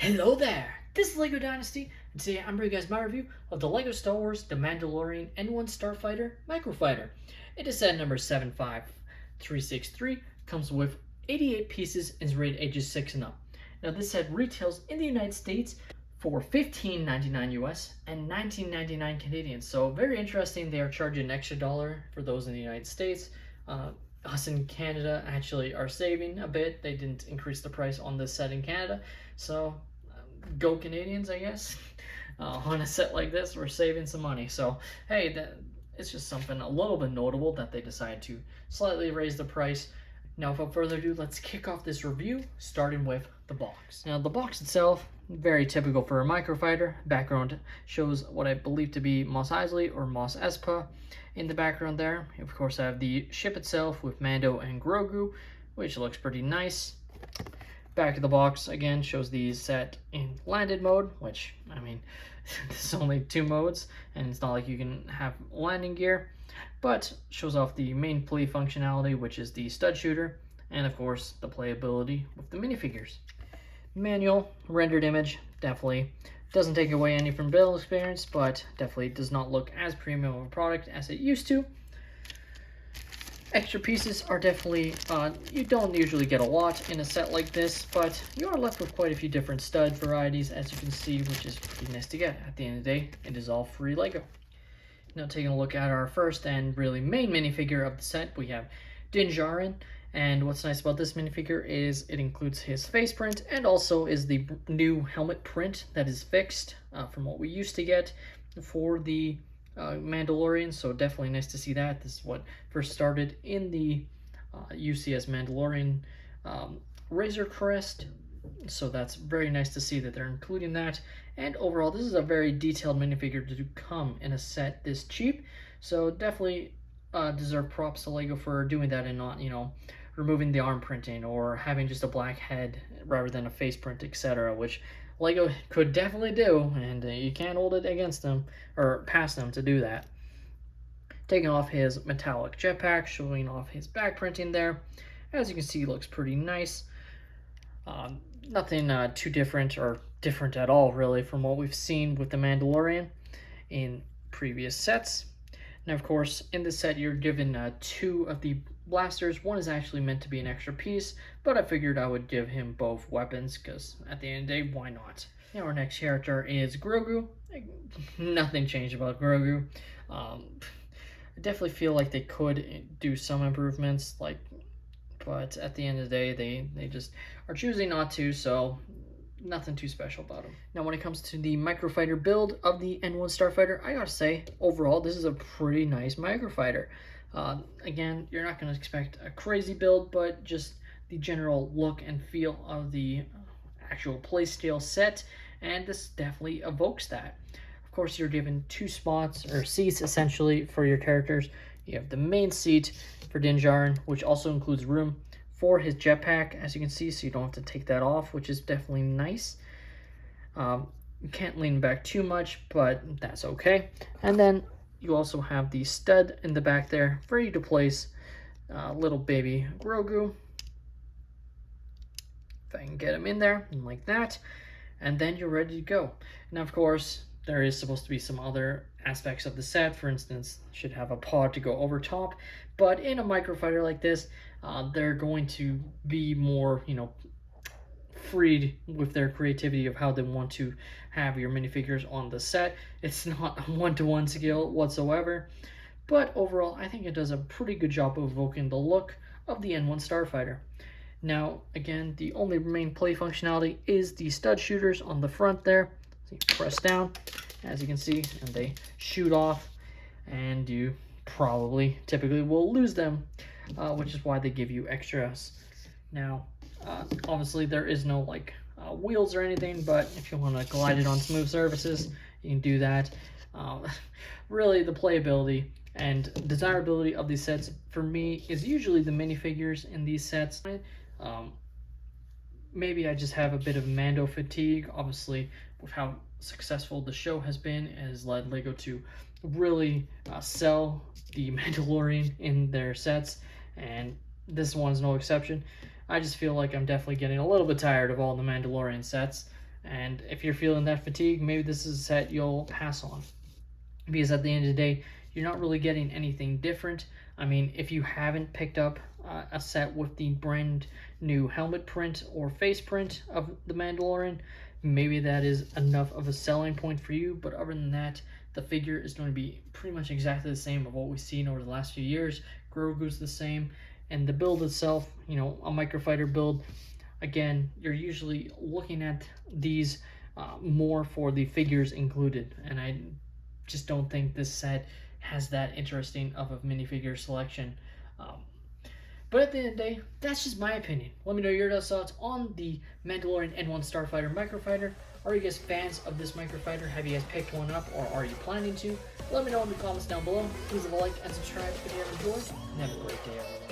Hello there! This is LEGO Dynasty, and today I'm bringing you guys my review of the LEGO Star Wars The Mandalorian N1 Starfighter Microfighter. It is set number 75363, comes with 88 pieces, and is rated ages 6 and up. Now this set retails in the United States for $15.99 US and $19.99 Canadian. So very interesting, they are charging an extra $1 for those in the United States. Us in Canada actually are saving a bit. They didn't increase the price on this set in Canada, so go Canadians, I guess. On a set like this, we're saving some money. So hey, it's just something a little bit notable that they decided to slightly raise the price. Now without further ado, let's kick off this review, starting with the box. Now the box itself, very typical for a Microfighter. Background shows what I believe to be Mos Eisley or Mos Espa in the background there. Of course I have the ship itself with Mando and Grogu, which looks pretty nice. Back of the box again shows the set in landed mode, which, I mean, there's only 2 modes and it's not like you can have landing gear, but shows off the main play functionality, which is the stud shooter, and of course the playability with the minifigures. Manual rendered image definitely doesn't take away any from build experience, but definitely does not look as premium of a product as it used to. Extra pieces are definitely, you don't usually get a lot in a set like this, but you are left with quite a few different stud varieties, as you can see, which is pretty nice to get. At the end of the day, it is all free LEGO. Now taking a look at our first and really main minifigure of the set, we have Din Djarin. And what's nice about this minifigure is it includes his face print and also is the new helmet print that is fixed from what we used to get for the Mandalorian. So definitely nice to see that. This is what first started in the UCS Mandalorian Razor Crest. So that's very nice to see that they're including that. And overall, this is a very detailed minifigure to come in a set this cheap. So definitely deserve props to LEGO for doing that and not, you know, removing the arm printing or having just a black head rather than a face print, etc., which LEGO could definitely do, and you can't hold it against them or past them to do that. Taking off his metallic jetpack, showing off his back printing there. As you can see, looks pretty nice. Nothing too different or different at all, really, from what we've seen with the Mandalorian in previous sets. Now, of course, in this set, you're given 2 of the blasters. One is actually meant to be an extra piece, but I figured I would give him both weapons, because at the end of the day, why not? Now, our next character is Grogu. Nothing changed about Grogu. I definitely feel like they could do some improvements, but at the end of the day, they just are choosing not to, so nothing too special about him. Now, when it comes to the Microfighter build of the N1 Starfighter, I gotta say, overall, this is a pretty nice Microfighter. Again, you're not going to expect a crazy build, but just the general look and feel of the actual playscale set, and this definitely evokes that. Of course, you're given 2 spots, or seats, essentially, for your characters. You have the main seat for Din Djarin, which also includes room for his jetpack, as you can see, so you don't have to take that off, which is definitely nice. You can't lean back too much, but that's okay. And then you also have the stud in the back there for you to place little baby Grogu. If I can get him in there, like that. And then you're ready to go. Now, of course, there is supposed to be some other aspects of the set. For instance, should have a pod to go over top. But in a Microfighter like this, they're going to be more, you know, freed with their creativity of how they want to have your minifigures on the set. It's not a one-to-one scale whatsoever, but overall I think it does a pretty good job of evoking the look of the N1 Starfighter. Now again, the only main play functionality is the stud shooters on the front there. So you press down, as you can see, and they shoot off, and you typically will lose them, which is why they give you extras. Now obviously there is no wheels or anything, but if you want to glide it on smooth surfaces, you can do that. Really, the playability and desirability of these sets for me is usually the minifigures in these sets. Maybe I just have a bit of Mando fatigue. Obviously, with how successful the show has been, it has led LEGO to really sell the Mandalorian in their sets, and this one's no exception. I just feel like I'm definitely getting a little bit tired of all the Mandalorian sets, And if you're feeling that fatigue, maybe this is a set you'll pass on. Because at the end of the day, you're not really getting anything different. I mean, if you haven't picked up a set with the brand new helmet print or face print of the Mandalorian, maybe that is enough of a selling point for you. But other than that, the figure is going to be pretty much exactly the same of what we've seen over the last few years. Grogu's the same, and the build itself, you know, a Microfighter build, again, you're usually looking at these more for the figures included, and I just don't think this set has that interesting of a minifigure selection. But at the end of the day, that's just my opinion. Let me know your thoughts on the Mandalorian N1 Starfighter Microfighter. Are you guys fans of this Microfighter? Have you guys picked one up, or are you planning to? Let me know in the comments down below. Please leave a like and subscribe if you have enjoyed, and have a great day, everyone.